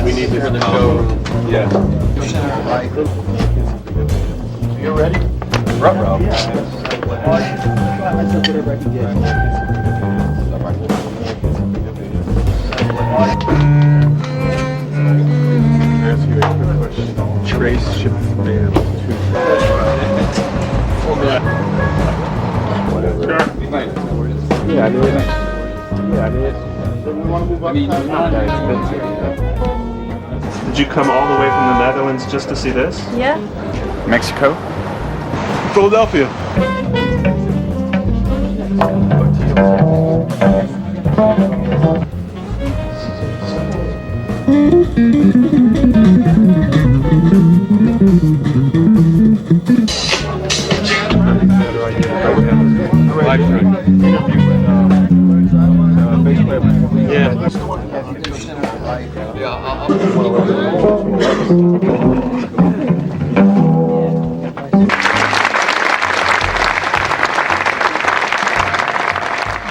We need this show. Yeah. You're ready? Ruh-roh. Ask you a quick question. Trace ship band to whatever. Yeah, I did. Yeah, I did. Did you come all the way from the Netherlands just to see this? Yeah. Mexico? Philadelphia.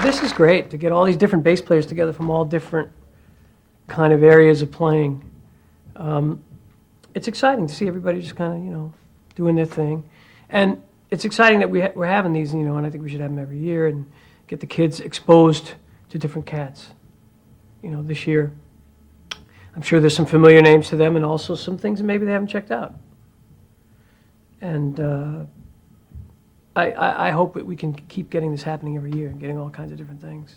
This is great to get all these different bass players together from all different kind of areas of playing. It's exciting to see everybody just kind of, doing their thing. And it's exciting that we're having these, and I think we should have them every year and get the kids exposed to different cats. This year, I'm sure there's some familiar names to them and also some things that maybe they haven't checked out. And I hope that we can keep getting this happening every year and getting all kinds of different things.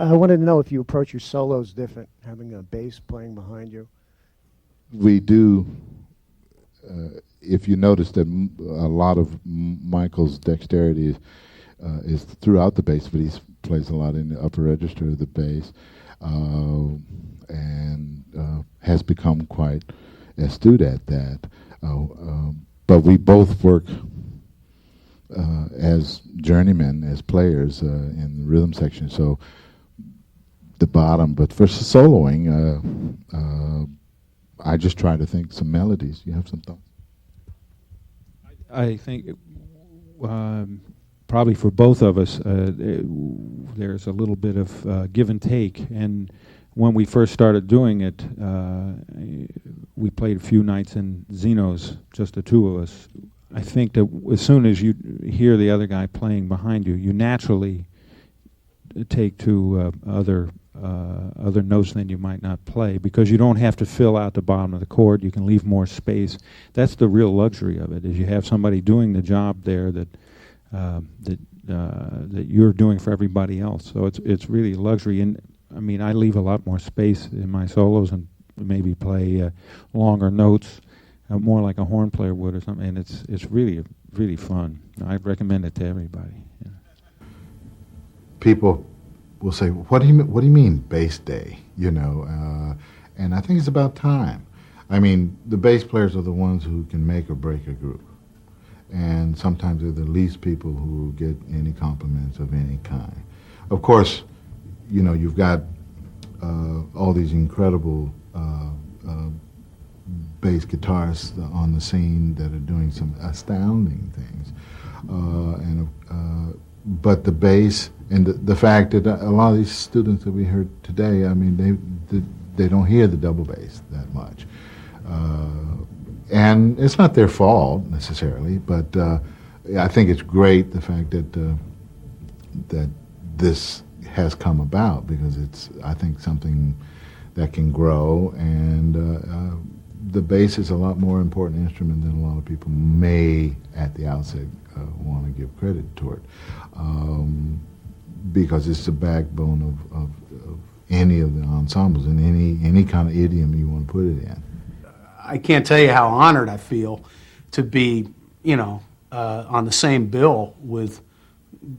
I wanted to know if you approach your solos different, having a bass playing behind you. We do. If you notice that a lot of Michael's dexterity is throughout the bass, but he plays a lot in the upper register of the bass, and has become quite astute at that. But we both work as journeymen, as players in the rhythm section. So the bottom, but for soloing, I just try to think some melodies. You have some thoughts? I think probably for both of us, there's a little bit of give and take. And when we first started doing it, we played a few nights in Zeno's, just the two of us. I think that as soon as you hear the other guy playing behind you, you naturally take to other notes than you might not play, because you don't have to fill out the bottom of the chord. You can leave more space. That's the real luxury of it, is you have somebody doing the job there that you're doing for everybody else. So it's really a luxury. And I mean, I leave a lot more space in my solos and maybe play longer notes, more like a horn player would or something. And it's really fun. I recommend it to everybody. Yeah. People will say, what do you mean bass day? You know, and I think it's about time. I mean, the bass players are the ones who can make or break a group, and sometimes they're the least people who get any compliments of any kind. Of course, you know, you've got all these incredible bass guitarists on the scene that are doing some astounding things, but the bass and the fact that a lot of these students that we heard today, I mean, they don't hear the double bass that much, and it's not their fault necessarily, but I think it's great the fact that that this has come about, because it's, I think, something that can grow, and the bass is a lot more important instrument than a lot of people may at the outset want to give credit toward, because it's the backbone of any of the ensembles in any kind of idiom you want to put it in. I can't tell you how honored I feel to be, you know, on the same bill with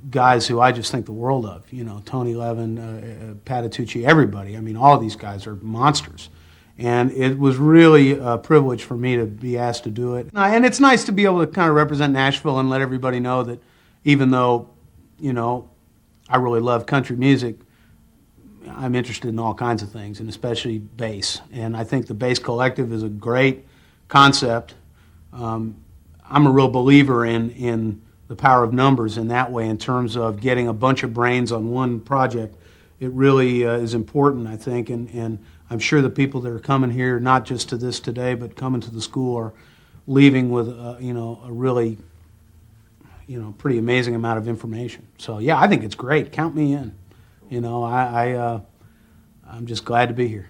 guys who I just think the world of. You know, Tony Levin, Patitucci, everybody. I mean, all of these guys are monsters. And it was really a privilege for me to be asked to do it. And it's nice to be able to kind of represent Nashville and let everybody know that even though, you know, I really love country music, I'm interested in all kinds of things, and especially bass. And I think the Bass Collective is a great concept. I'm a real believer in the power of numbers in that way, in terms of getting a bunch of brains on one project. It really is important, I think, and I'm sure the people that are coming here, not just to this today, but coming to the school, are leaving with you know, a really, you know, pretty amazing amount of information. So yeah, I think it's great. Count me in. You know, I'm just glad to be here.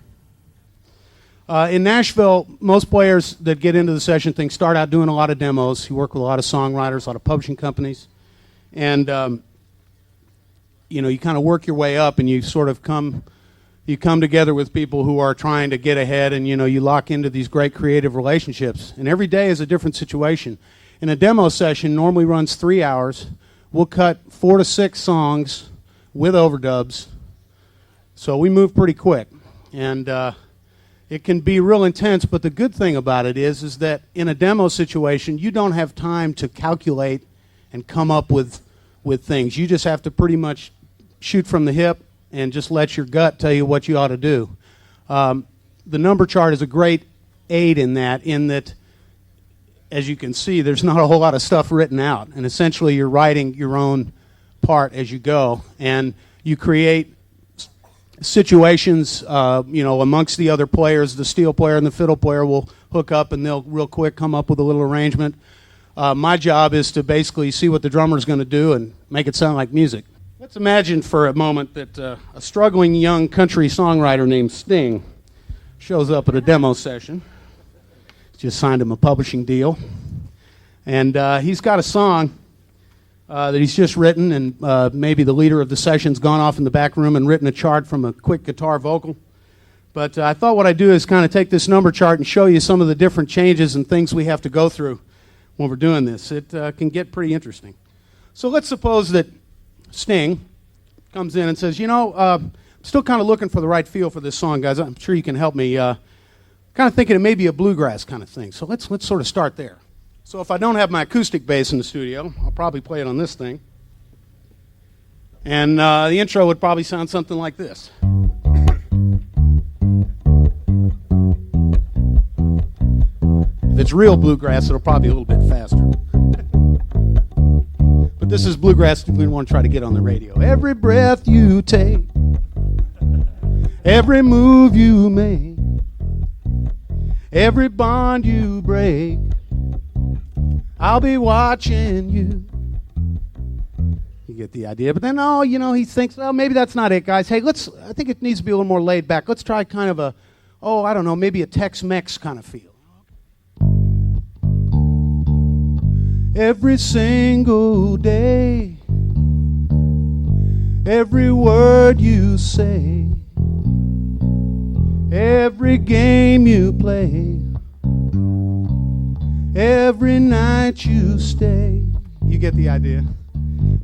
In Nashville, most players that get into the session thing start out doing a lot of demos. You work with a lot of songwriters, a lot of publishing companies, and you know, you kind of work your way up, and you sort of come together with people who are trying to get ahead, and you know, you lock into these great creative relationships. And every day is a different situation. In a demo session, normally runs 3 hours. We'll cut 4 to 6 songs with overdubs, so we move pretty quick, and it can be real intense. But the good thing about it is that in a demo situation, you don't have time to calculate and come up with things. You just have to pretty much shoot from the hip and just let your gut tell you what you ought to do. The number chart is a great aid in that, as you can see, there's not a whole lot of stuff written out, and essentially you're writing your own part as you go, and you create situations, you know, amongst the other players. The steel player and the fiddle player will hook up, and they'll real quick come up with a little arrangement. My job is to basically see what the drummer's going to do and make it sound like music. Let's imagine for a moment that a struggling young country songwriter named Sting shows up at a demo session. Just signed him a publishing deal, and he's got a song that he's just written, and maybe the leader of the session's gone off in the back room and written a chart from a quick guitar vocal. But I thought what I'd do is kind of take this number chart and show you some of the different changes and things we have to go through when we're doing this. It can get pretty interesting. So let's suppose that Sting comes in and says, you know, I'm still kind of looking for the right feel for this song, guys. I'm sure you can help me. Kind of thinking it may be a bluegrass kind of thing. So let's sort of start there. So if I don't have my acoustic bass in the studio, I'll probably play it on this thing. And the intro would probably sound something like this. If it's real bluegrass, it'll probably be a little bit faster. But this is bluegrass we want to try to get on the radio. Every breath you take, every move you make, every bond you break, I'll be watching you. You get the idea. But then, oh, you know, he thinks, well, maybe that's not it, guys. Hey, I think it needs to be a little more laid back. Let's try kind of a, I don't know, maybe a Tex-Mex kind of feel. Every single day, every word you say, every game you play, every night you stay. You get the idea.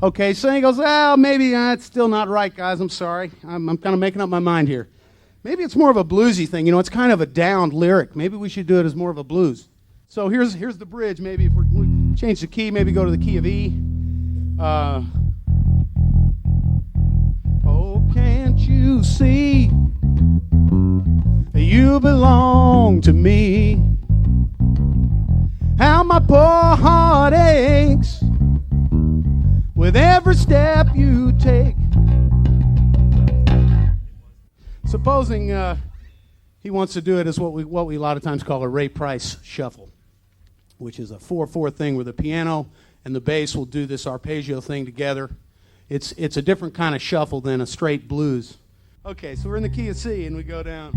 Okay, so he goes, well, maybe it's still not right, guys. I'm sorry. I'm kind of making up my mind here. Maybe it's more of a bluesy thing. You know, it's kind of a downed lyric. Maybe we should do it as more of a blues. So here's the bridge. Maybe if we change the key, maybe go to the key of E. Oh, can't you see you belong to me? How my poor heart aches with every step you take. Supposing he wants to do it as what we a lot of times call a Ray Price shuffle, which is a 4/4 thing where the piano and the bass will do this arpeggio thing together. It's a different kind of shuffle than a straight blues. Okay, so we're in the key of C and we go down.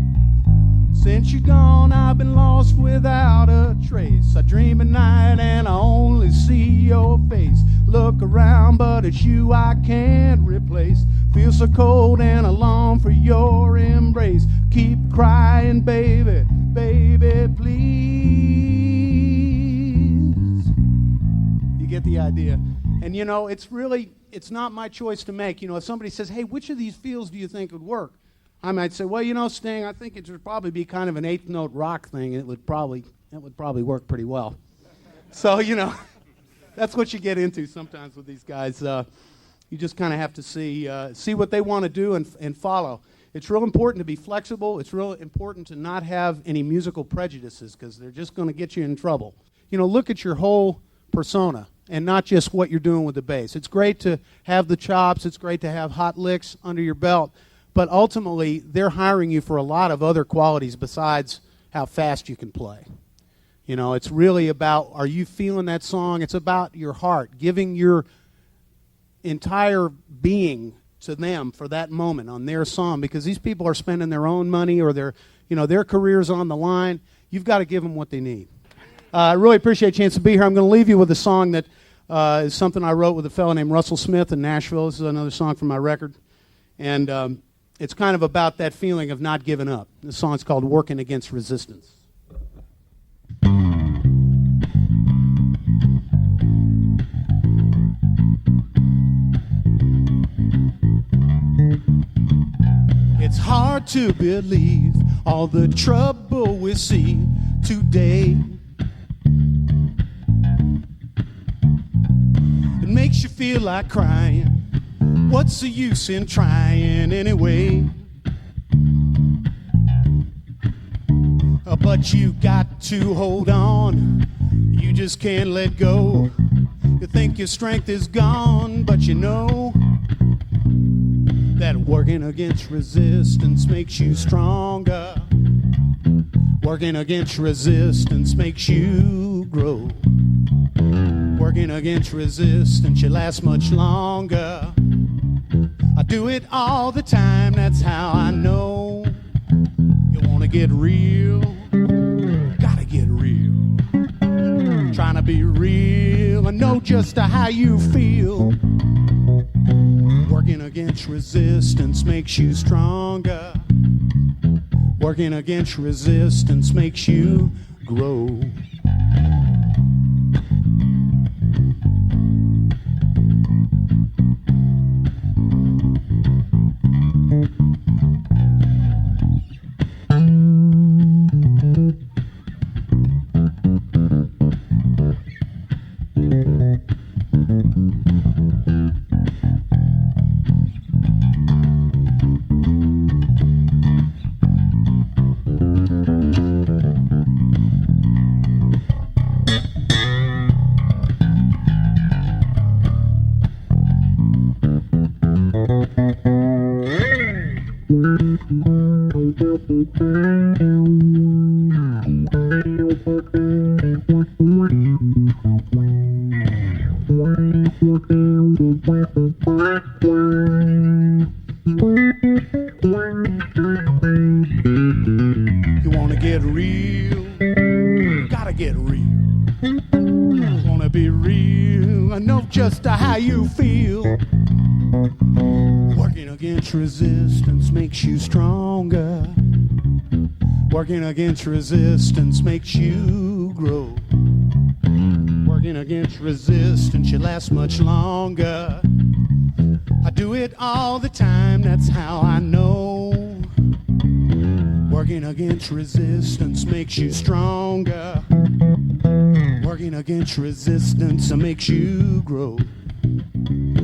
Since you're gone, I've been lost without a trace. I dream at night and I only see your face. Look around, but it's you I can't replace. Feel so cold and I long for your embrace. Keep crying, baby, baby, please. You get the idea. And you know, it's not my choice to make. You know, if somebody says, hey, which of these feels do you think would work? I might say, well, you know, Sting, I think it would probably be kind of an eighth note rock thing, and it would probably work pretty well. So, you know, that's what you get into sometimes with these guys. You just kind of have to see what they want to do and follow. It's real important to be flexible. It's real important to not have any musical prejudices because they're just going to get you in trouble. You know, look at your whole persona and not just what you're doing with the bass. It's great to have the chops. It's great to have hot licks under your belt. But ultimately, they're hiring you for a lot of other qualities besides how fast you can play. You know, it's really about, are you feeling that song? It's about your heart, giving your entire being to them for that moment on their song, because these people are spending their own money or their career's on the line. You've got to give them what they need. I really appreciate a chance to be here. I'm going to leave you with a song that is something I wrote with a fellow named Russell Smith in Nashville. This is another song from my record. And it's kind of about that feeling of not giving up. The song's called Working Against Resistance. It's hard to believe all the trouble we see today. It makes you feel like crying. What's the use in trying anyway? But you got to hold on. You just can't let go. You think your strength is gone, but you know that working against resistance makes you stronger. Working against resistance makes you grow. Working against resistance, you last much longer. I do it all the time, that's how I know. You wanna get real, gotta get real. trying to be real and know just how you feel. Working against resistance makes you stronger. Working against resistance makes you grow. You wanna get real, gotta get real. Wanna be real, I know just how you feel. Working against resistance makes you stronger. Working against resistance makes you grow. Working against resistance, you last much longer. I do it all the time, that's how I know. Working against resistance makes you stronger. Working against resistance makes you grow.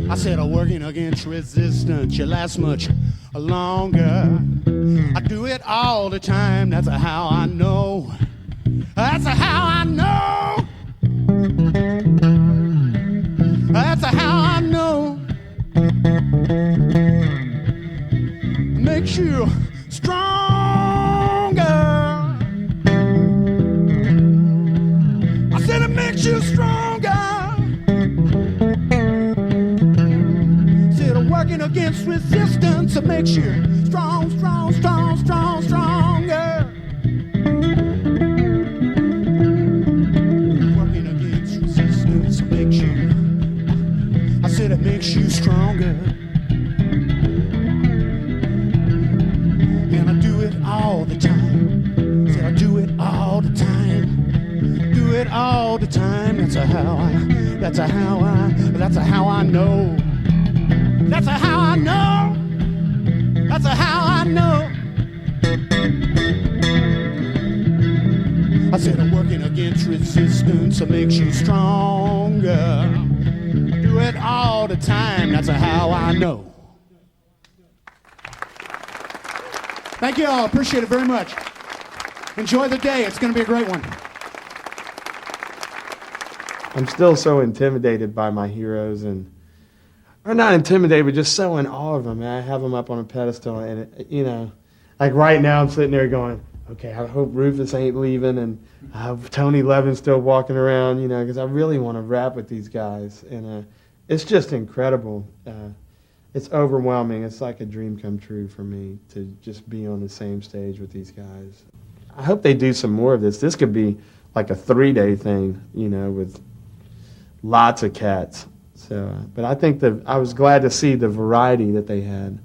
I said, working against resistance, you last much longer. I do it all the time, that's how I know. That's how I know. That's how I know. Makes you stronger. I said it makes you stronger. Said working against resistance, it makes you strong, strong, strong, strong, stronger. Working against resistance, it makes you, I said it makes you stronger. And I do it all the time. Said I do it all the time. Do it all the time. That's a how I know. That's a how I know. That's a how I know. I said I'm working against resistance, it makes you stronger. Do it all the time, that's a how I know. Thank you all, appreciate it very much. Enjoy the day, it's going to be a great one. I'm still so intimidated by my heroes, or not intimidated, but just so in awe of them. I have them up on a pedestal, and like right now I'm sitting there going, okay, I hope Rufus ain't leaving, and I hope Tony Levin's still walking around, because I really want to rap with these guys, and it's just incredible. It's overwhelming. It's like a dream come true for me to just be on the same stage with these guys. I hope they do some more of this. This could be like a 3-day thing, with lots of cats. So, but I think I was glad to see the variety that they had.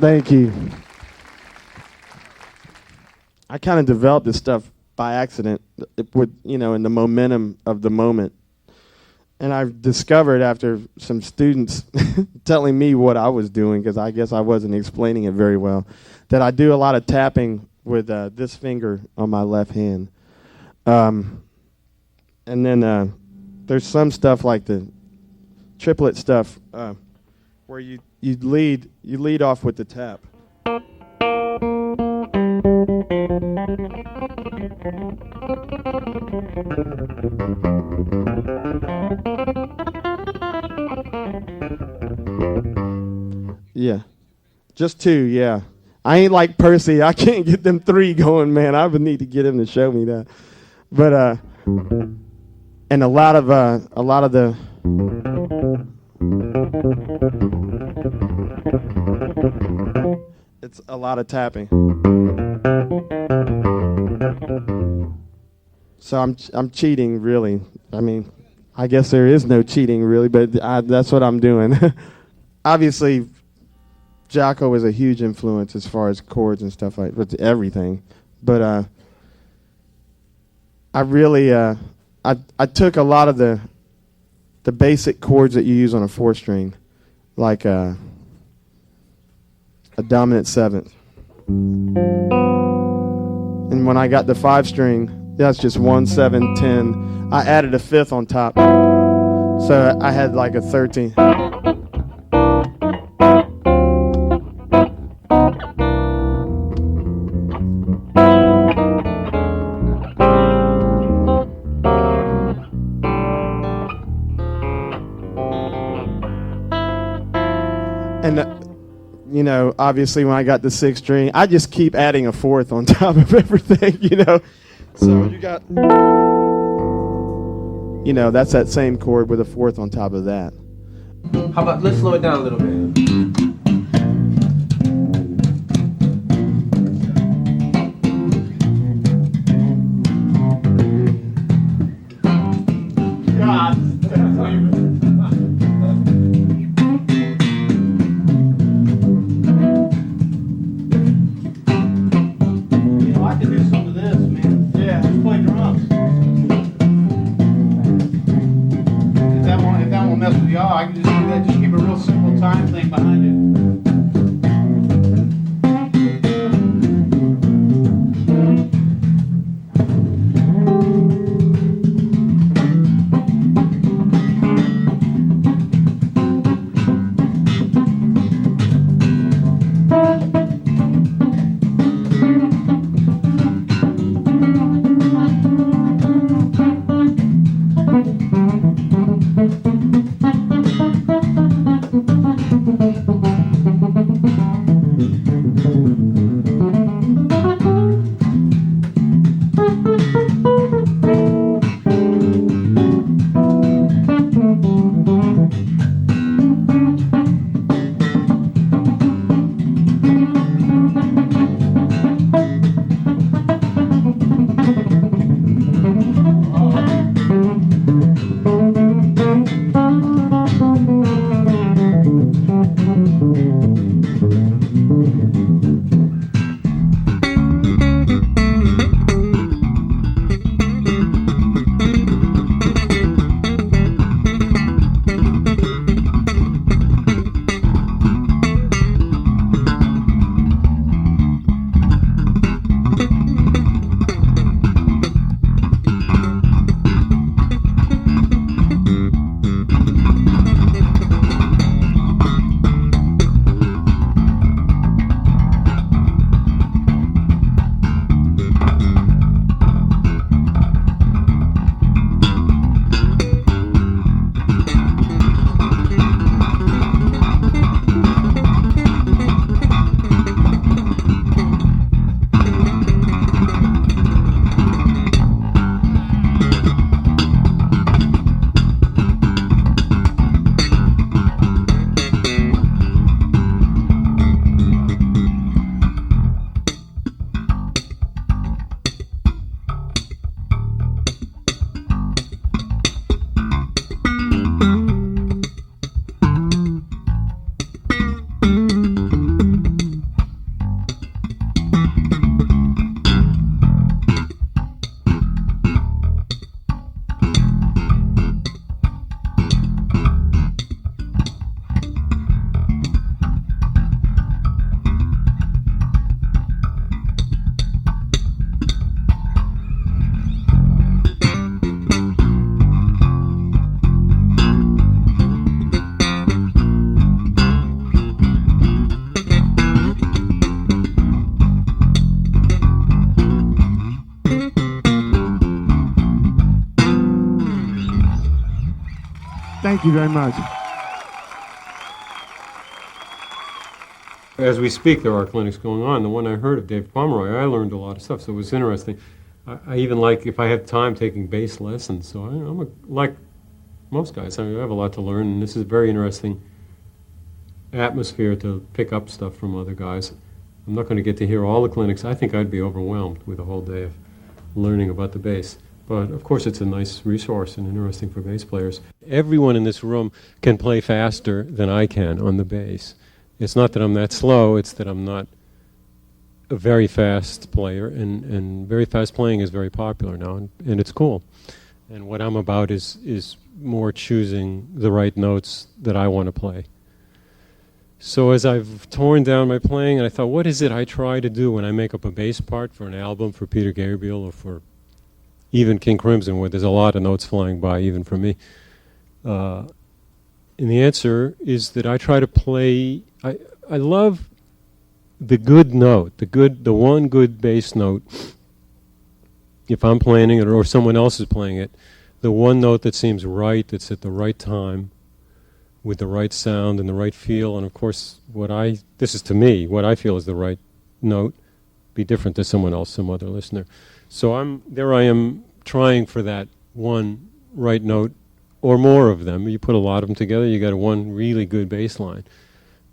Thank you. I kind of developed this stuff by accident, with in the momentum of the moment. And I've discovered after some students telling me what I was doing, because I guess I wasn't explaining it very well, that I do a lot of tapping with this finger on my left hand. And then there's some stuff like the triplet stuff where you lead off with the tap. Yeah. Just two, yeah. I ain't like Percy. I can't get them three going, man. I would need to get him to show me that. But and a lot of the it's a lot of tapping. So I'm cheating, really. I mean, I guess there is no cheating, really, but that's what I'm doing. Obviously, Jocko was a huge influence as far as chords and stuff like that, everything. But I really I took a lot of the basic chords that you use on a 4-string, like a dominant 7th. And when I got the 5-string, that's just 1, 7, 10. I added a 5th on top. So I had like a 13. And, you know, obviously when I got the 6th string, I just keep adding a 4th on top of everything, you know. So you got, you know, that's that same chord with a 4th on top of that. How about, let's slow it down a little bit. I can just do that. Just keep a real simple time thing behind it. Thank you very much. As we speak, there are clinics going on. The one I heard of Dave Pomeroy, I learned a lot of stuff, so it was interesting. I even like, if I have time, taking bass lessons. So like most guys, I have a lot to learn, and this is a very interesting atmosphere to pick up stuff from other guys. I'm not going to get to hear all the clinics. I think I'd be overwhelmed with a whole day of learning about the bass. But of course, it's a nice resource and interesting for bass players. Everyone in this room can play faster than I can on the bass. It's not that I'm that slow, it's that I'm not a very fast player, and very fast playing is very popular now, and it's cool. And what I'm about is more choosing the right notes that I want to play. So as I've torn down my playing, and I thought, what is it I try to do when I make up a bass part for an album, for Peter Gabriel, or for even King Crimson, where there's a lot of notes flying by, even for me. And the answer is that I try to play, I love the good note, the one good bass note, if I'm playing it or someone else is playing it, the one note that seems right, that's at the right time, with the right sound and the right feel. And of course, this is to me, what I feel is the right note, be different to someone else, some other listener. So I am trying for that one right note, or more of them. You put a lot of them together, you got one really good bass line.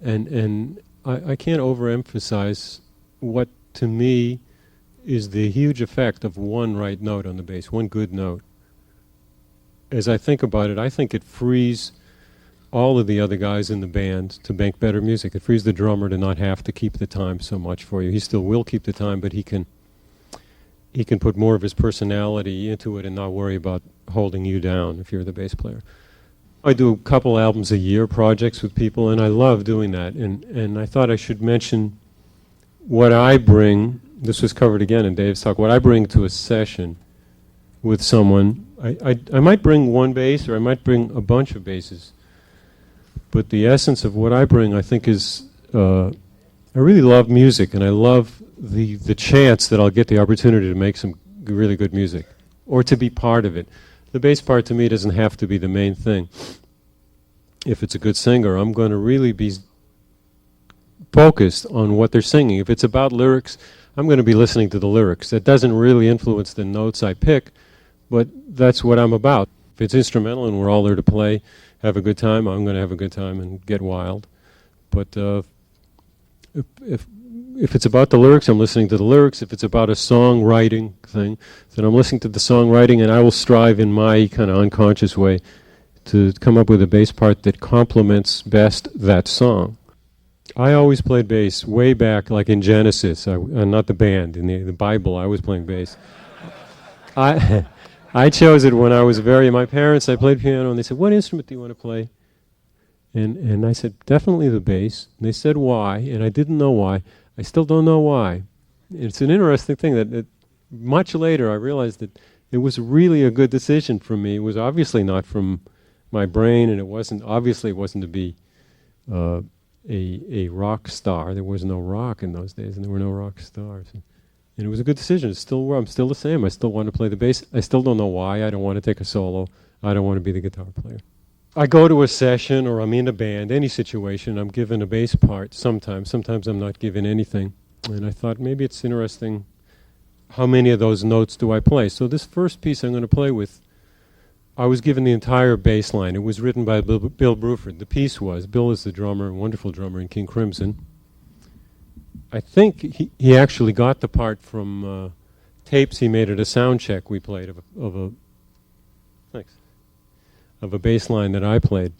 And I can't overemphasize what, to me, is the huge effect of one right note on the bass, one good note. As I think about it, I think it frees all of the other guys in the band to make better music. It frees the drummer to not have to keep the time so much for you. He still will keep the time, but he can put more of his personality into it and not worry about holding you down if you're the bass player. I do a couple albums a year, projects with people, and I love doing that. And I thought I should mention what I bring. This was covered again in Dave's talk. What I bring to a session with someone, I might bring one bass, or I might bring a bunch of basses. But the essence of what I bring, I think, is I really love music, and I love the chance that I'll get the opportunity to make some really good music, or to be part of it. The bass part, to me, doesn't have to be the main thing. If it's a good singer, I'm going to really be focused on what they're singing. If it's about lyrics, I'm going to be listening to the lyrics. That doesn't really influence the notes I pick, but that's what I'm about. If it's instrumental and we're all there to play, have a good time, I'm going to have a good time and get wild. But if it's about the lyrics, I'm listening to the lyrics. If it's about a songwriting thing, then I'm listening to the songwriting, and I will strive in my kind of unconscious way to come up with a bass part that complements best that song. I always played bass way back, like in Genesis, not the band, in the Bible, I was playing bass. I chose it when I was my parents, I played piano, and they said, what instrument do you want to play? And I said, definitely the bass. And they said, why? And I didn't know why. I still don't know why. It's an interesting thing that much later I realized that it was really a good decision for me. It was obviously not from my brain, and it wasn't to be a rock star. There was no rock in those days, and there were no rock stars. And it was a good decision. I'm still the same. I still want to play the bass. I still don't know why. I don't want to take a solo. I don't want to be the guitar player. I go to a session, or I'm in a band, any situation, I'm given a bass part sometimes. Sometimes I'm not given anything. And I thought maybe it's interesting, how many of those notes do I play? So this first piece I'm going to play with, I was given the entire bass line. It was written by Bill Bruford. The piece was, Bill is the drummer, a wonderful drummer in King Crimson. I think he actually got the part from tapes he made at a sound check we played of a bass line that I played.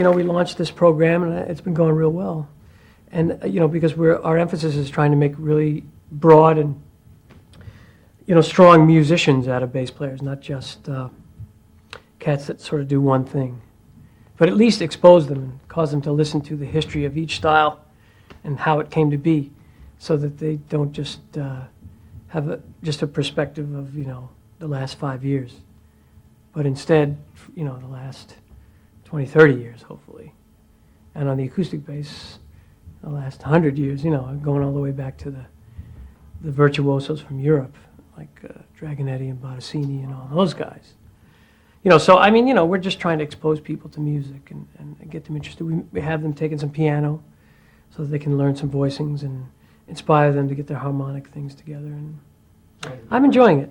April, we launched this program, and it's been going real well. And, because our emphasis is trying to make really broad and, strong musicians out of bass players, not just cats that sort of do one thing. But at least expose them and cause them to listen to the history of each style and how it came to be, so that they don't just have just a perspective of, the last 5 years, but instead, the last 20, 30 years, hopefully. And on the acoustic bass, the last 100 years, going all the way back to the virtuosos from Europe, like Dragonetti and Bottesini and all those guys. So, we're just trying to expose people to music and get them interested. We have them taking some piano so that they can learn some voicings and inspire them to get their harmonic things together. And I'm enjoying it.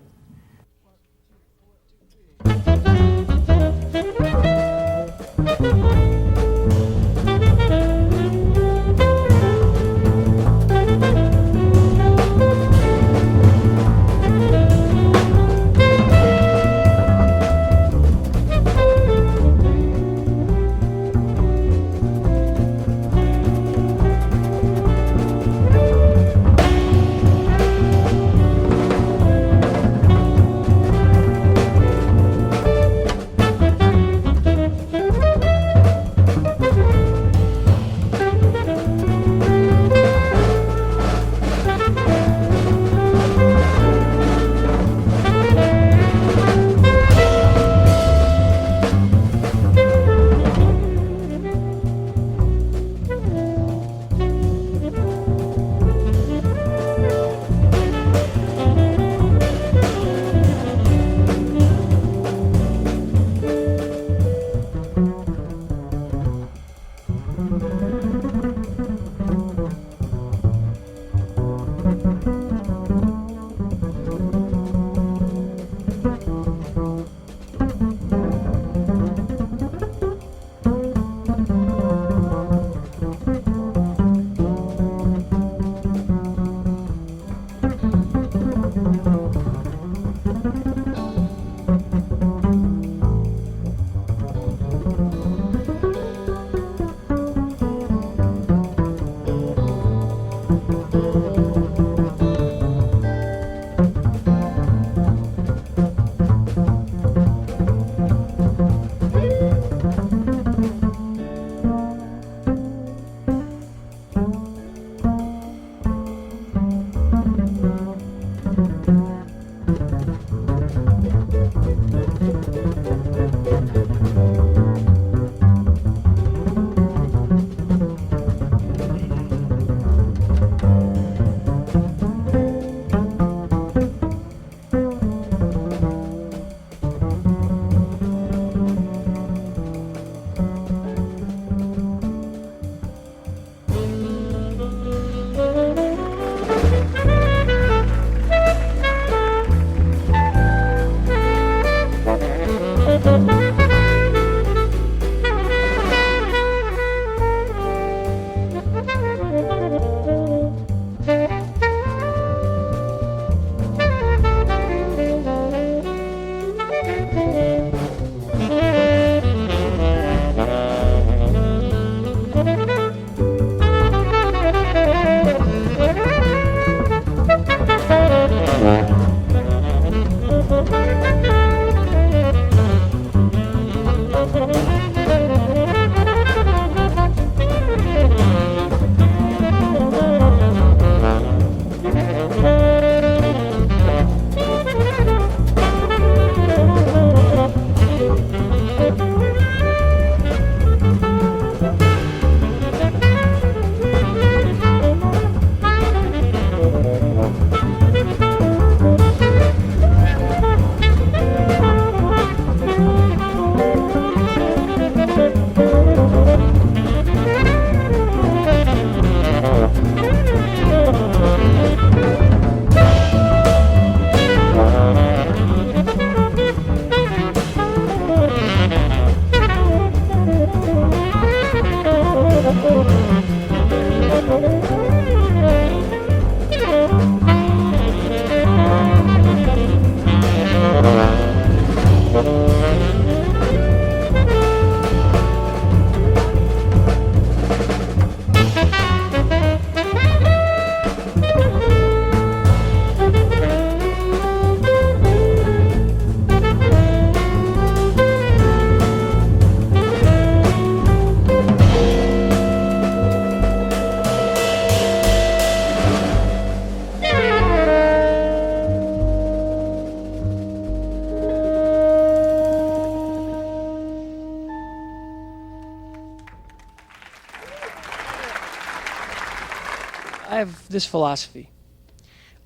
this philosophy.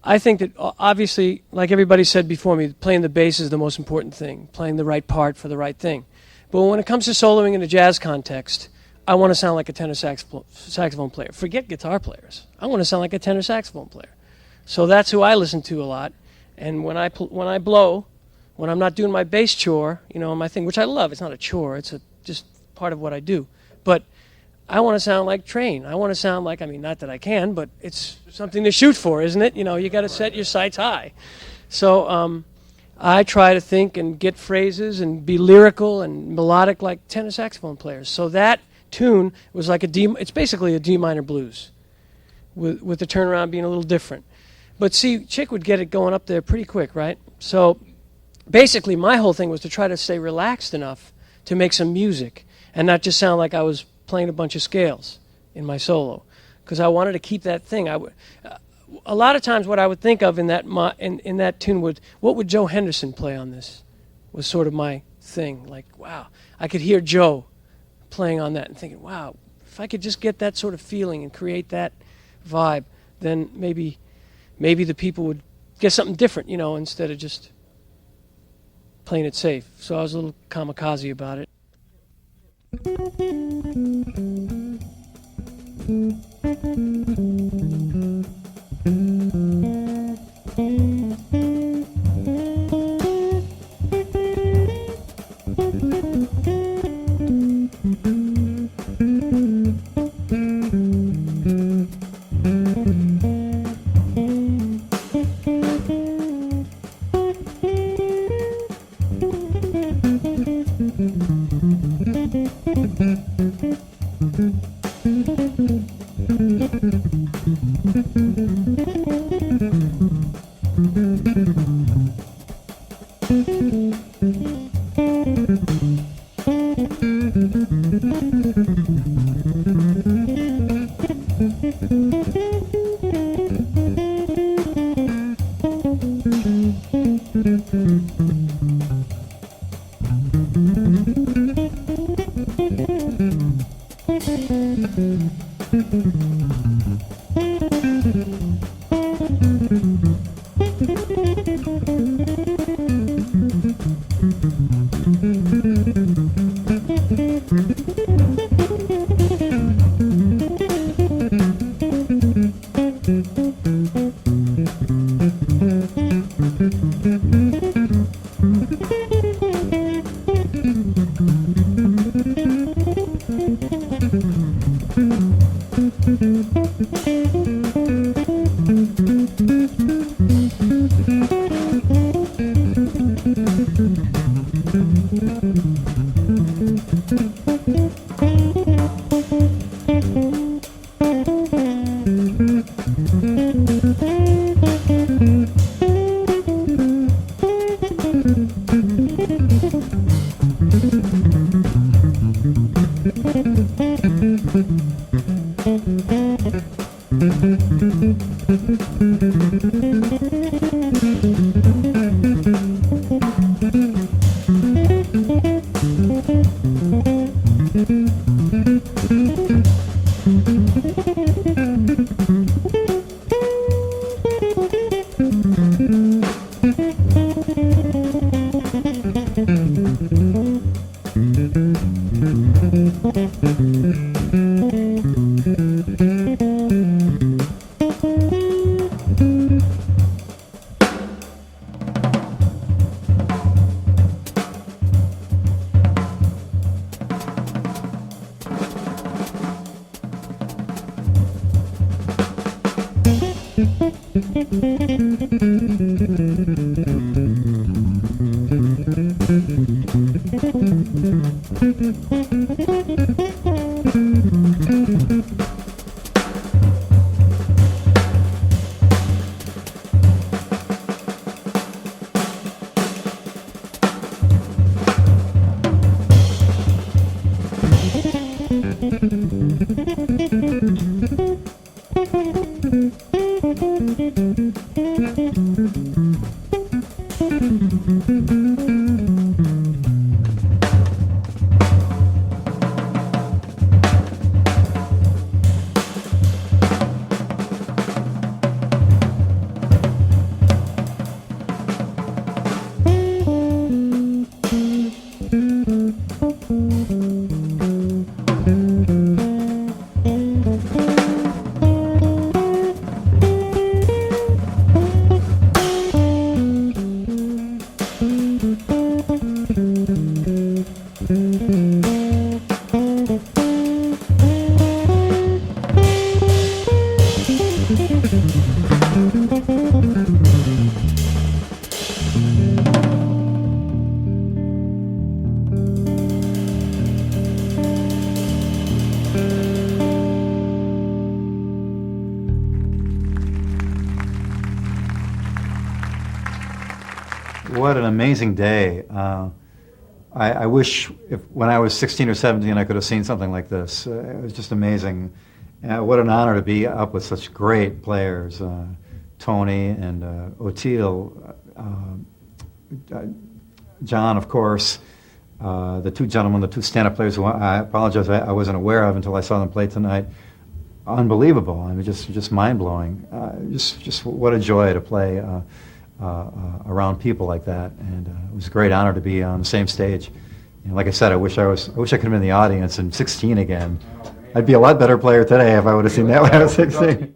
I think that obviously, like everybody said before me, playing the bass is the most important thing, playing the right part for the right thing. But when it comes to soloing in a jazz context, I want to sound like a tenor saxophone player. Forget guitar players. I want to sound like a tenor saxophone player. So that's who I listen to a lot. And when I blow, when I'm not doing my bass chore, you know, my thing, which I love, it's not a chore, it's just part of what I do. But I want to sound like Train. I want to sound like, I mean, not that I can, but it's something to shoot for, isn't it? You know, you got to set your sights high. So I try to think and get phrases and be lyrical and melodic like tenor saxophone players. So that tune was like it's basically a D minor blues with the turnaround being a little different. But see, Chick would get it going up there pretty quick, right? So basically my whole thing was to try to stay relaxed enough to make some music and not just sound like I was playing a bunch of scales in my solo, because I wanted to keep that thing. A lot of times what I would think of in that tune what would Joe Henderson play on this was sort of my thing. Like, wow, I could hear Joe playing on that and thinking, wow, if I could just get that sort of feeling and create that vibe, then maybe the people would get something different, you know, instead of just playing it safe. So I was a little kamikaze about it. What an amazing day. I wish when I was 16 or 17 I could have seen something like this. It was just amazing. What an honor to be up with such great players. Tony and Otile, John, of course, the two gentlemen, the two stand-up players who I apologize I wasn't aware of until I saw them play tonight. Unbelievable. I mean, just mind-blowing. Just what a joy to play around people like that, and it was a great honor to be on the same stage. You know, like I said, I wish I could have been in the audience in 16 again. I'd be a lot better player today if I would have seen that when I was 16.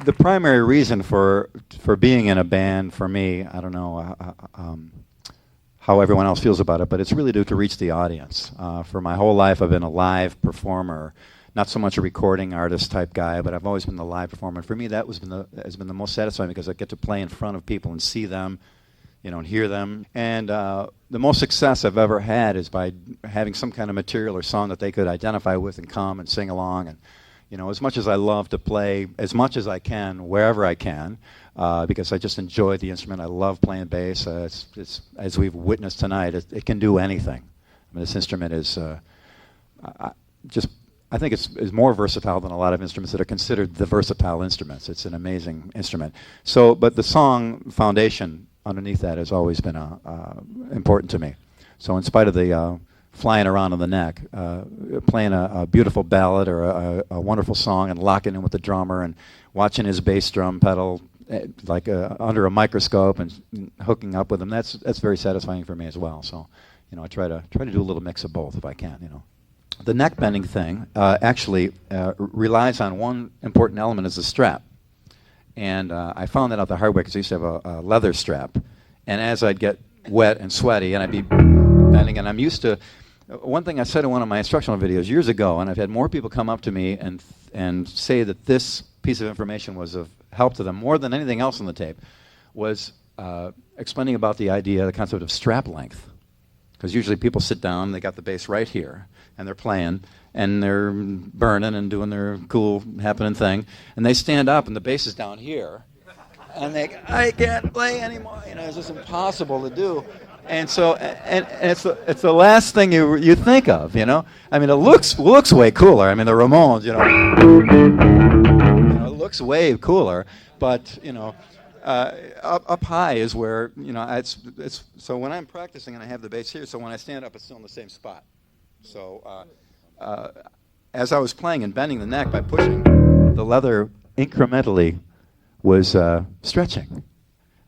The primary reason for being in a band for me, I don't know how everyone else feels about it, but it's really to reach the audience. For my whole life, I've been a live performer, not so much a recording artist type guy, but I've always been the live performer. And for me, that has been the most satisfying because I get to play in front of people and see them, and hear them. And the most success I've ever had is by having some kind of material or song that they could identify with and come and sing along. And as much as I love to play as much as I can, wherever I can, because I just enjoy the instrument. I love playing bass. It's, as we've witnessed tonight, it can do anything. I mean, this instrument is I think it's more versatile than a lot of instruments that are considered the versatile instruments. It's an amazing instrument. So, but the song foundation underneath that has always been important to me. So in spite of the flying around on the neck, playing a beautiful ballad or a wonderful song and locking in with the drummer and watching his bass drum pedal like under a microscope and hooking up with him, that's very satisfying for me as well. So, I try to do a little mix of both if I can. The neck bending thing actually relies on one important element, is the strap. And I found that out the hard way because I used to have a leather strap. And as I'd get wet and sweaty and I'd be bending, and I'm used to, one thing I said in one of my instructional videos years ago, and I've had more people come up to me and say that this piece of information was of help to them more than anything else on the tape, was explaining about the concept of strap length. Because usually people sit down, they got the bass right here, and they're playing, and they're burning and doing their cool happening thing, and they stand up, and the bass is down here, and I can't play anymore. It's just impossible to do. And so, and it's the last thing you think of. I mean, it looks way cooler. I mean, the Ramones, it looks way cooler, but up high is where it's. So when I'm practicing and I have the bass here, so when I stand up, it's still in the same spot. So as I was playing and bending the neck by pushing, the leather incrementally was stretching.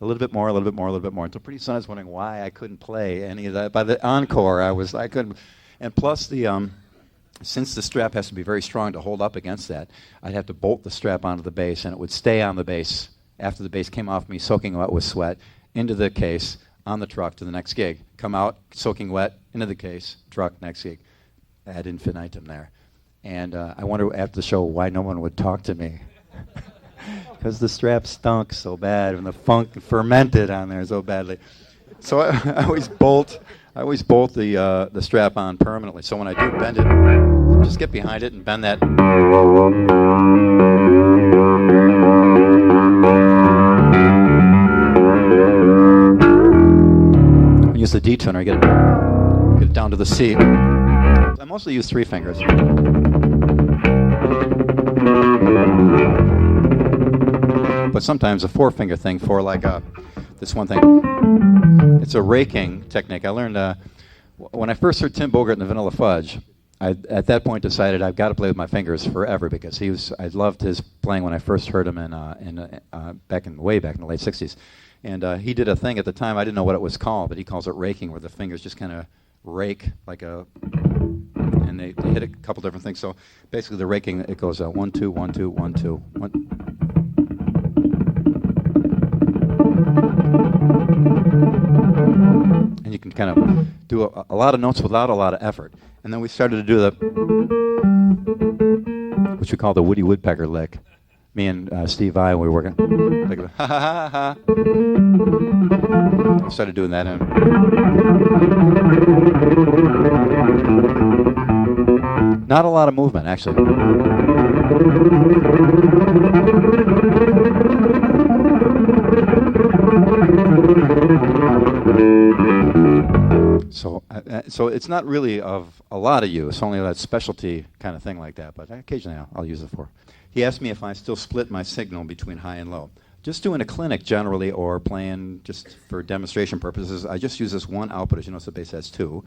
A little bit more, a little bit more, a little bit more. Until pretty soon I was wondering why I couldn't play any of that. By the encore, I couldn't. And plus the since the strap has to be very strong to hold up against that, I'd have to bolt the strap onto the bass, and it would stay on the bass after the bass came off me, soaking wet with sweat, into the case, on the truck to the next gig. Come out, soaking wet, into the case, truck, next gig. Ad infinitum there. And I wonder after the show why no one would talk to me. Because the strap stunk so bad and the funk fermented on there so badly. So I always bolt the strap on permanently. So when I do bend it, just get behind it and bend that. Use the D tuner, get it down to the C. I mostly use 3 fingers. But sometimes a 4-finger thing for like this one thing. It's a raking technique. I learned when I first heard Tim Bogert and the Vanilla Fudge. I at that point decided I've got to play with my fingers forever because I loved his playing when I first heard him way back in the late '60s. And he did a thing at the time, I didn't know what it was called, but he calls it raking, where the fingers just kind of rake like and they hit a couple different things. So basically the raking, it goes 1, 2, 1, 2, 1, 2, 1. And you can kind of do a lot of notes without a lot of effort. And then we started to do which we call the Woody Woodpecker lick. Me and Steve Vai, we were working. Like, ha ha ha ha. I started doing that. Not a lot of movement, actually. So it's not really of a lot of use, only that specialty kind of thing like that. But occasionally I'll use it for. He asked me if I still split my signal between high and low. Just doing a clinic generally or playing just for demonstration purposes, I just use this one output. As you notice, the bass has 2.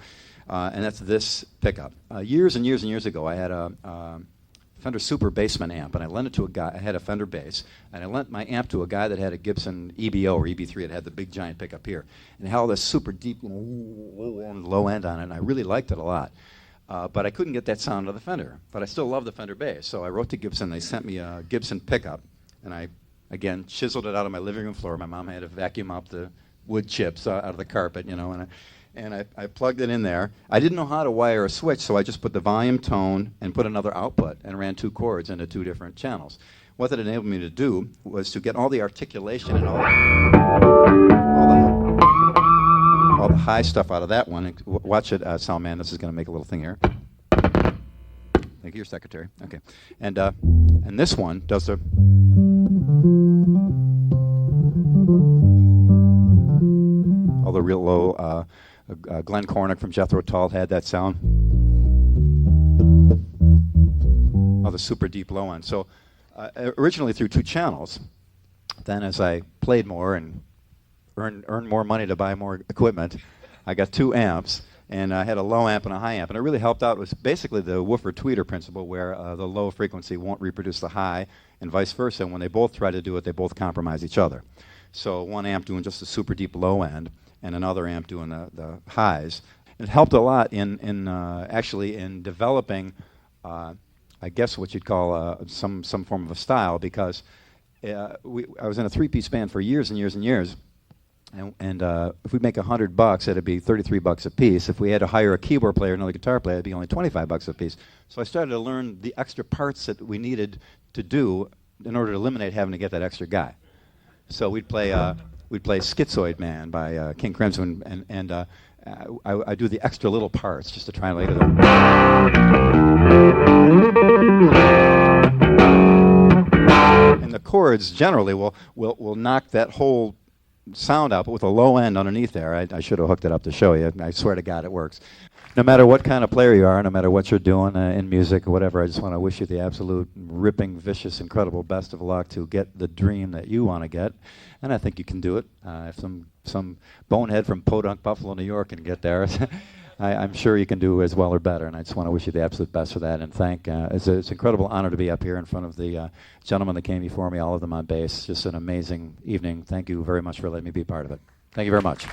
And that's this pickup. Years and years and years ago, I had a Fender Super Bassman amp, and I lent it to a guy. I had a Fender bass, and I lent my amp to a guy that had a Gibson EBO or EB3. It had the big giant pickup here. And it had all this super deep low end on it, and I really liked it a lot. But I couldn't get that sound of the Fender. But I still love the Fender bass. So I wrote to Gibson. They sent me a Gibson pickup. And I, again, chiseled it out on my living room floor. My mom had to vacuum up the wood chips out of the carpet, you know. And I plugged it in there. I didn't know how to wire a switch, so I just put the volume, tone, and put another output and ran 2 chords into 2 different channels. What that enabled me to do was to get all the articulation and all the high stuff out of that one. Watch it, sound man. This is going to make a little thing here. Thank you, your secretary. Okay, and this one does the all the real low. Glenn Cornick from Jethro Tull had that sound. Oh, the super deep low end. So originally through 2 channels. Then as I played more and earned more money to buy more equipment, I got 2 amps. And I had a low amp and a high amp. And it really helped out. It was basically the woofer-tweeter principle where the low frequency won't reproduce the high and vice versa. And when they both try to do it, they both compromise each other. So one amp doing just a super deep low end and another amp doing the highs. It helped a lot in actually in developing, I guess what you'd call some form of a style, because I was in a 3-piece band for years and years and years. And if we make $100, it'd be $33 a piece. If we had to hire a keyboard player and another guitar player, it'd be only $25 a piece. So I started to learn the extra parts that we needed to do in order to eliminate having to get that extra guy. So we'd play Schizoid Man by King Crimson, and I do the extra little parts just to try and later. And the chords generally will knock that whole sound out, but with a low end underneath there. I should have hooked it up to show you. I swear to God it works. No matter what kind of player you are, no matter what you're doing in music or whatever, I just want to wish you the absolute ripping, vicious, incredible best of luck to get the dream that you want to get. And I think you can do it. If some bonehead from Podunk, Buffalo, New York can get there, I'm sure you can do as well or better. And I just want to wish you the absolute best for that. And it's an incredible honor to be up here in front of the gentlemen that came before me, all of them on bass. Just an amazing evening. Thank you very much for letting me be part of it. Thank you very much.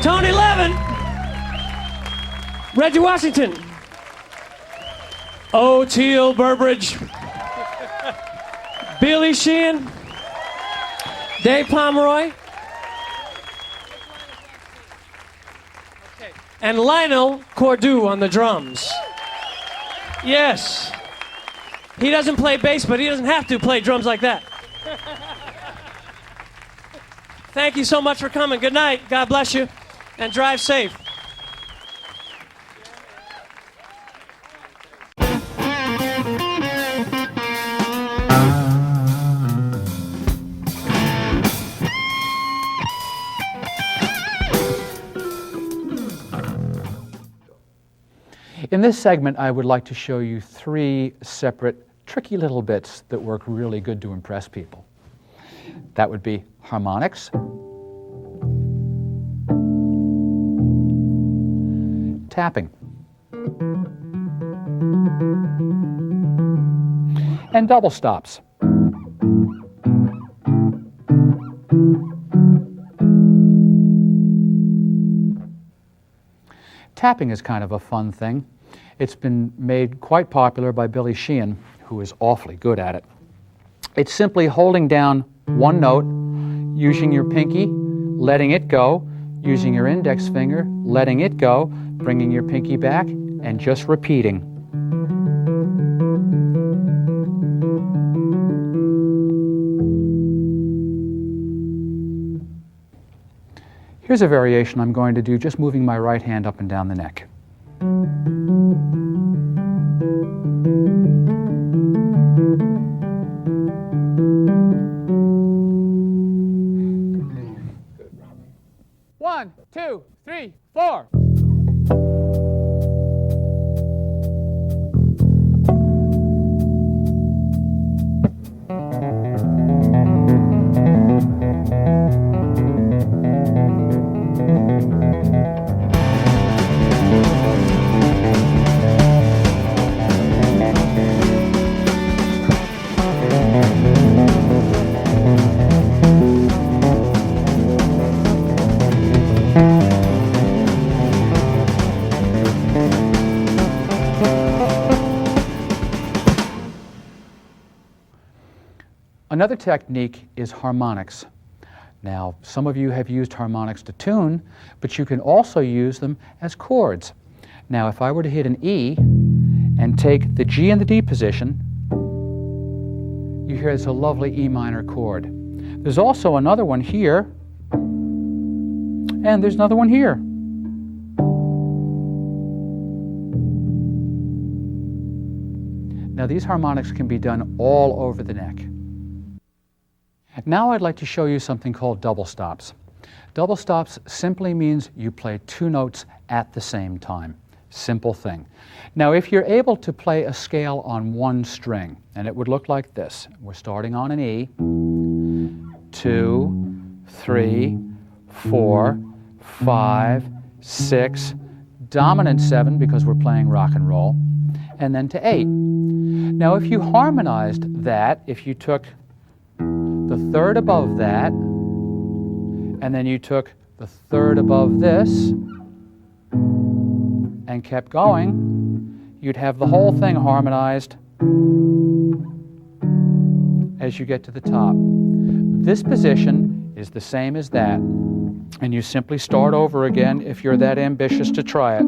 Tony Levin, Reggie Washington, O'Teal Burbridge, Billy Sheehan, Dave Pomeroy, and Lionel Cordew on the drums. Yes. He doesn't play bass, but he doesn't have to play drums like that. Thank you so much for coming. Good night. God bless you. And drive safe. In this segment, I would like to show you 3 separate, tricky little bits that work really good to impress people. That would be harmonics, tapping, and double stops. Tapping is kind of a fun thing. It's been made quite popular by Billy Sheehan, who is awfully good at it. It's simply holding down one note, using your pinky, letting it go, using your index finger, letting it go, bringing your pinky back, and just repeating. Here's a variation I'm going to do, just moving my right hand up and down the neck. One, two, three, four. Another technique is harmonics. Now, some of you have used harmonics to tune, but you can also use them as chords. Now, if I were to hit an E and take the G and the D position, you hear it's a lovely E minor chord. There's also another one here, and there's another one here. Now, these harmonics can be done all over the neck. Now I'd like to show you something called double stops. Double stops simply means you play two notes at the same time. Simple thing. Now if you're able to play a scale on one string, and it would look like this. We're starting on an E, 2, 3, 4, 5, 6, dominant 7 because we're playing rock and roll, and then to 8. Now if you harmonized that, if you took the third above that, and then you took the third above this, and kept going, you'd have the whole thing harmonized as you get to the top. This position is the same as that, and you simply start over again if you're that ambitious to try it.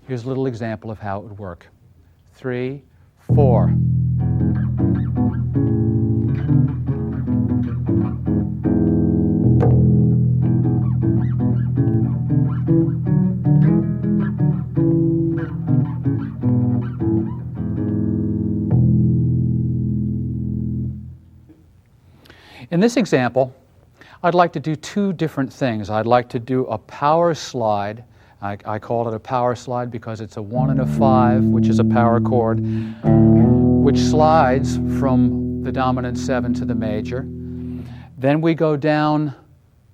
Here's a little example of how it would work. 3, 4. In this example, I'd like to do two different things. I'd like to do a power slide. I call it a power slide because it's a 1 and a 5, which is a power chord, which slides from the dominant 7 to the major. Then we go down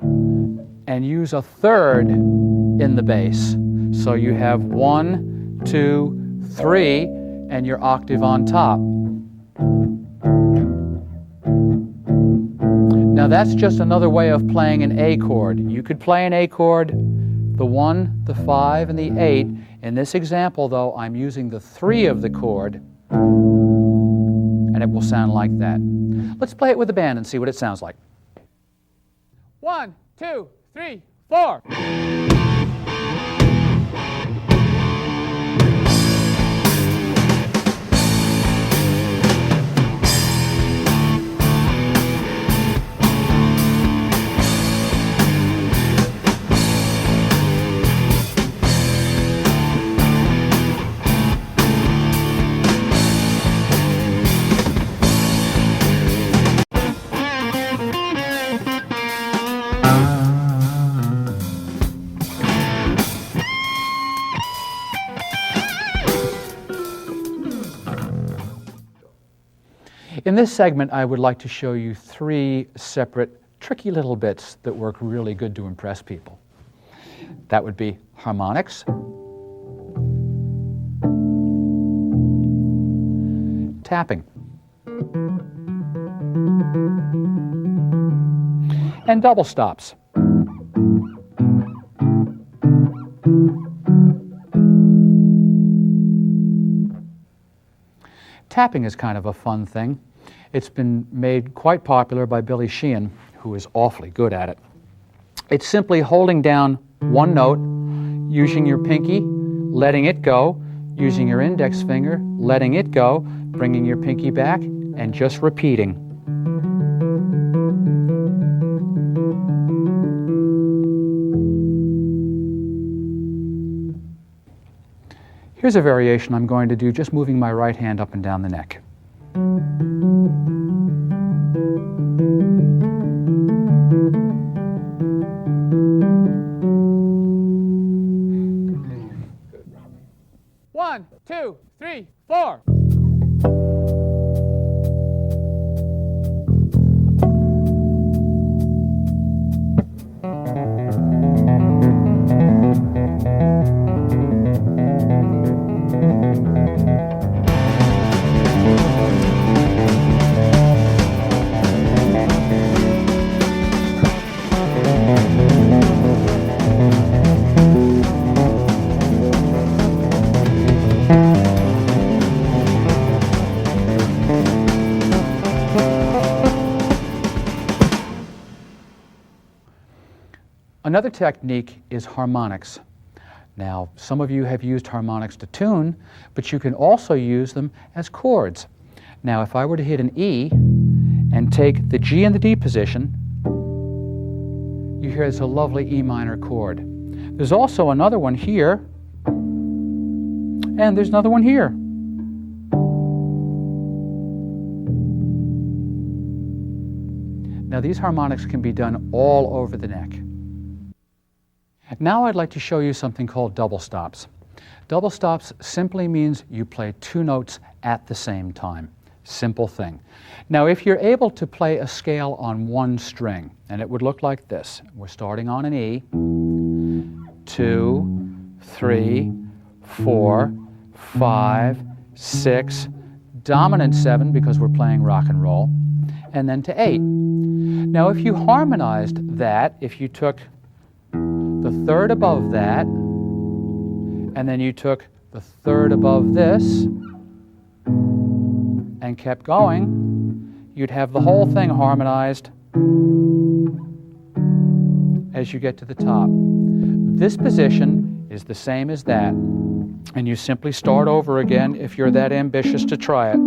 and use a third in the bass. So you have 1, 2, 3, and your octave on top. Now that's just another way of playing an A chord. You could play an A chord, the 1, the 5, and the 8. In this example, though, I'm using the 3 of the chord, and it will sound like that. Let's play it with the band and see what it sounds like. 1, 2, 3, 4. In this segment, I would like to show you 3 separate, tricky little bits that work really good to impress people. That would be harmonics, tapping, and double stops. Tapping is kind of a fun thing. It's been made quite popular by Billy Sheehan, who is awfully good at it. It's simply holding down one note, using your pinky, letting it go, using your index finger, letting it go, bringing your pinky back, and just repeating. Here's a variation I'm going to do, just moving my right hand up and down the neck. One, two, three, four. Another technique is harmonics. Now, some of you have used harmonics to tune, but you can also use them as chords. Now, if I were to hit an E and take the G and the D position, you hear it's a lovely E minor chord. There's also another one here, and there's another one here. Now, these harmonics can be done all over the neck. Now I'd like to show you something called double stops. Double stops simply means you play two notes at the same time. Simple thing. Now if you're able to play a scale on one string, and it would look like this. We're starting on an E, 2, 3, 4, 5, 6, dominant 7 because we're playing rock and roll, and then to 8. Now if you harmonized that, if you took the third above that, and then you took the third above this, and kept going, you'd have the whole thing harmonized as you get to the top. This position is the same as that, and you simply start over again if you're that ambitious to try it.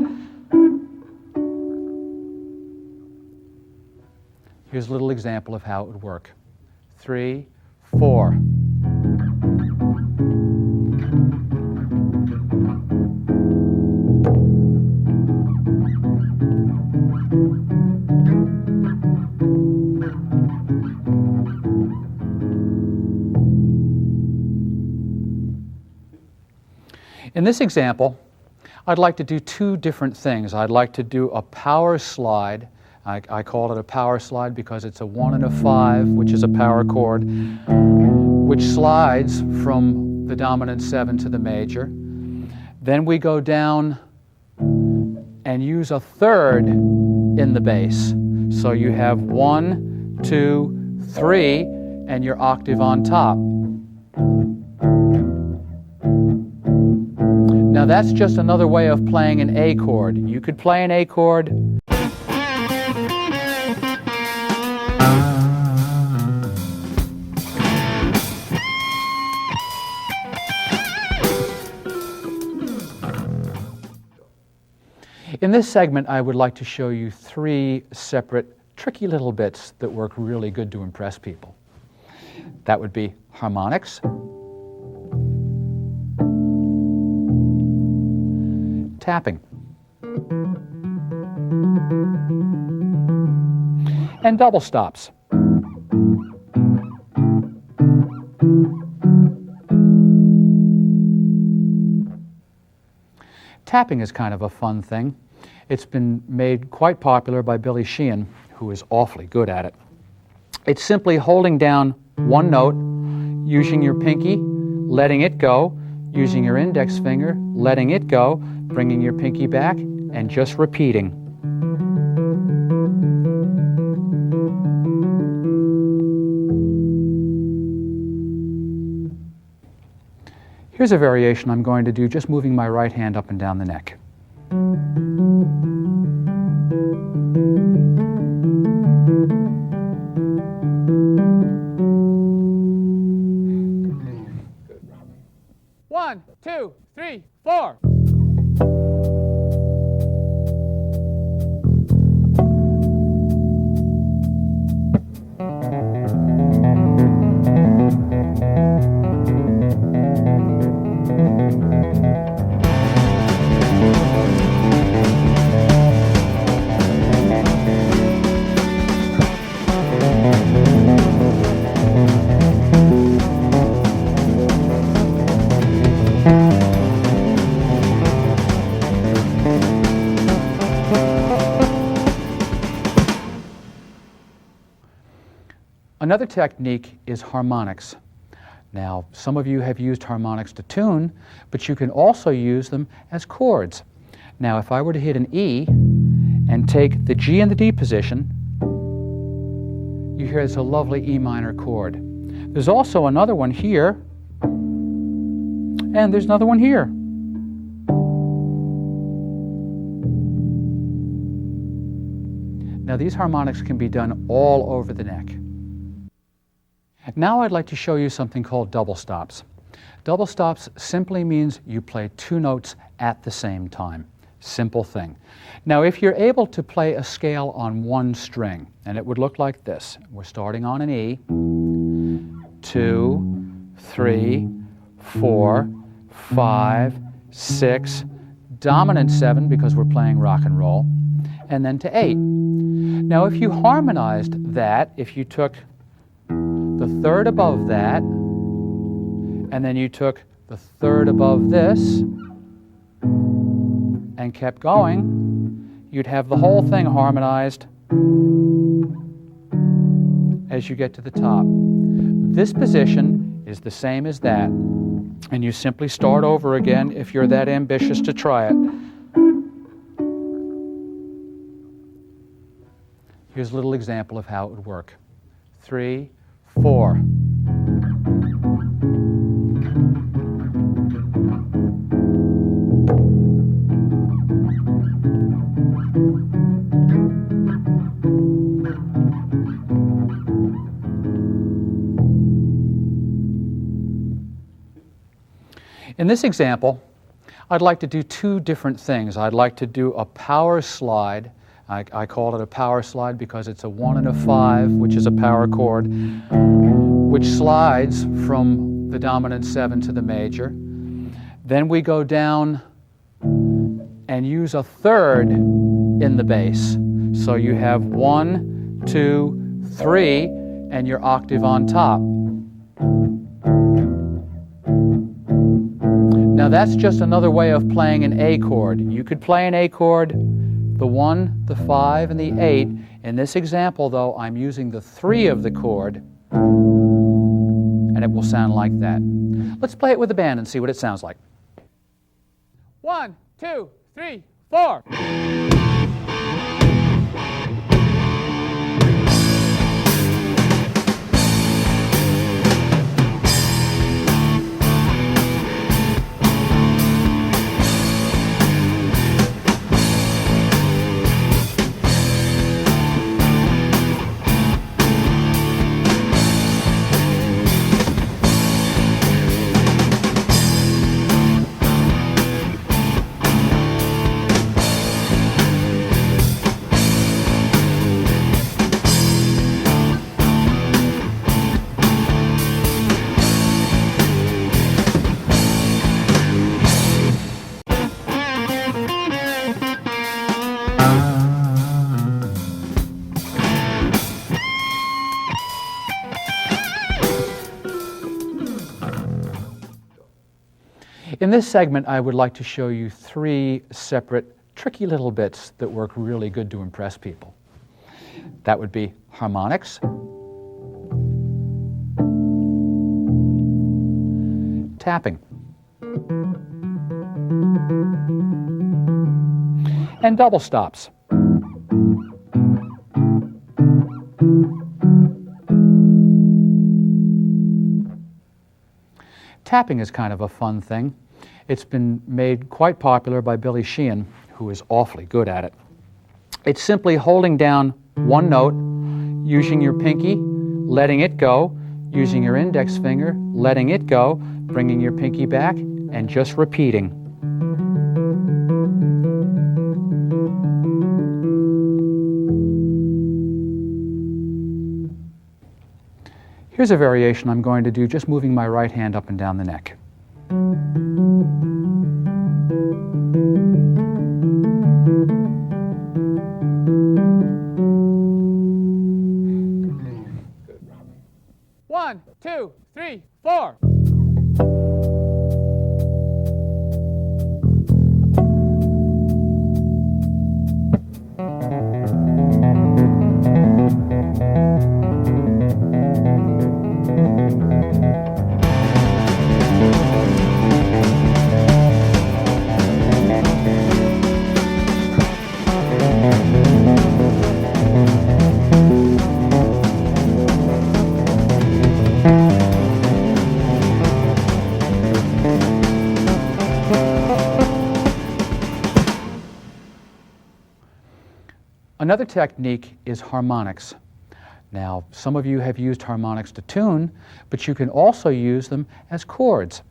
Here's a little example of how it would work. 3, 4. In this example, I'd like to do two different things. I'd like to do a power slide. I call it a power slide because it's a 1 and a 5, which is a power chord, which slides from the dominant 7 to the major. Then we go down and use a third in the bass. So you have 1, 2, 3, and your octave on top. Now that's just another way of playing an A chord. You could play an A chord. In this segment, I would like to show you 3 separate, tricky little bits that work really good to impress people. That would be harmonics, tapping, and double stops. Tapping is kind of a fun thing. It's been made quite popular by Billy Sheehan, who is awfully good at it. It's simply holding down one note, using your pinky, letting it go, using your index finger, letting it go, bringing your pinky back, and just repeating. Here's a variation I'm going to do, just moving my right hand up and down the neck. One, two, three, four. Another technique is harmonics. Now, some of you have used harmonics to tune, but you can also use them as chords. Now, if I were to hit an E and take the G and the D position, you hear it's a lovely E minor chord. There's also another one here, and there's another one here. Now, these harmonics can be done all over the neck. Now I'd like to show you something called double stops. Double stops simply means you play two notes at the same time. Simple thing. Now if you're able to play a scale on one string, and it would look like this. We're starting on an E, 2, 3, 4, 5, 6, dominant 7 because we're playing rock and roll, and then to 8. Now if you harmonized that, if you took the third above that, and then you took the third above this, and kept going, you'd have the whole thing harmonized as you get to the top. This position is the same as that, and you simply start over again if you're that ambitious to try it. Here's a little example of how it would work. 3, 4. In this example, I'd like to do two different things. I'd like to do a power slide. I call it a power slide because it's a 1 and a 5, which is a power chord, which slides from the dominant 7 to the major. Then we go down and use a third in the bass. So you have 1, 2, 3, and your octave on top. Now that's just another way of playing an A chord. You could play an A chord, the 1, the 5, and the 8. In this example, though, I'm using the 3 of the chord, and it will sound like that. Let's play it with the band and see what it sounds like. 1, 2, 3, 4. In this segment, I would like to show you 3 separate, tricky little bits that work really good to impress people. That would be harmonics, tapping, and double stops. Tapping is kind of a fun thing. It's been made quite popular by Billy Sheehan, who is awfully good at it. It's simply holding down one note, using your pinky, letting it go, using your index finger, letting it go, bringing your pinky back, and just repeating. Here's a variation I'm going to do, just moving my right hand up and down the neck. One, two, three, four. Another technique is harmonics. Now, some of you have used harmonics to tune, but you can also use them as chords.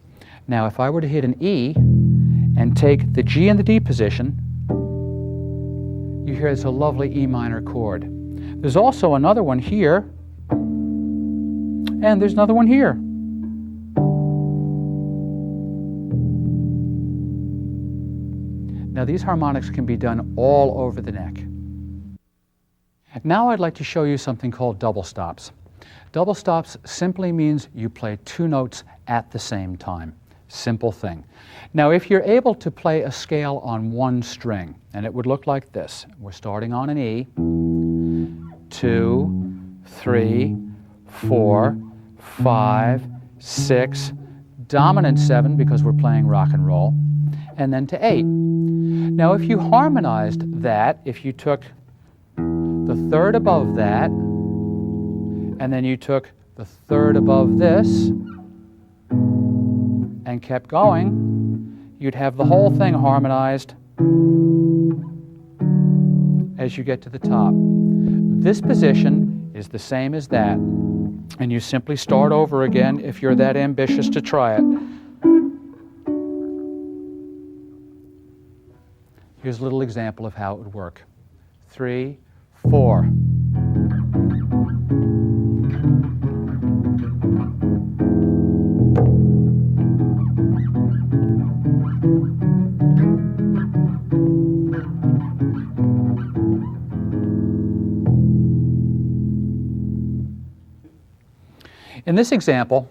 Now, if I were to hit an E and take the G and the D position, you hear it's a lovely E minor chord. There's also another one here, and there's another one here. Now, these harmonics can be done all over the neck. Now I'd like to show you something called double stops. Double stops simply means you play two notes at the same time. Simple thing. Now if you're able to play a scale on one string, and it would look like this. We're starting on an E, 2, 3, 4, 5, 6, dominant 7 because we're playing rock and roll, and then to 8. Now if you harmonized that, if you took the third above that, and then you took the third above this, and kept going, you'd have the whole thing harmonized as you get to the top. This position is the same as that, and you simply start over again if you're that ambitious to try it. Here's a little example of how it would work. 3, 4. In this example,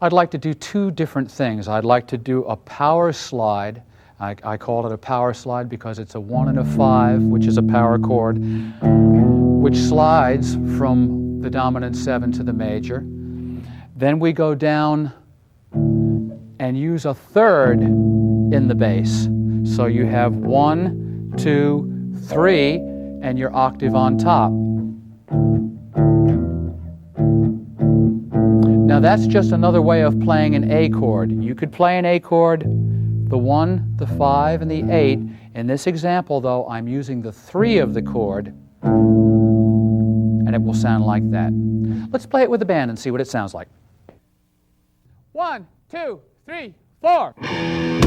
I'd like to do two different things. I'd like to do a power slide. I call it a power slide because it's a 1 and a 5, which is a power chord, which slides from the dominant 7 to the major. Then we go down and use a third in the bass. So you have 1, 2, 3, and your octave on top. Now that's just another way of playing an A chord. You could play an A chord, the 1, the 5, and the 8. In this example, though, I'm using the 3 of the chord, and it will sound like that. Let's play it with the band and see what it sounds like. 1, 2, 3, 4.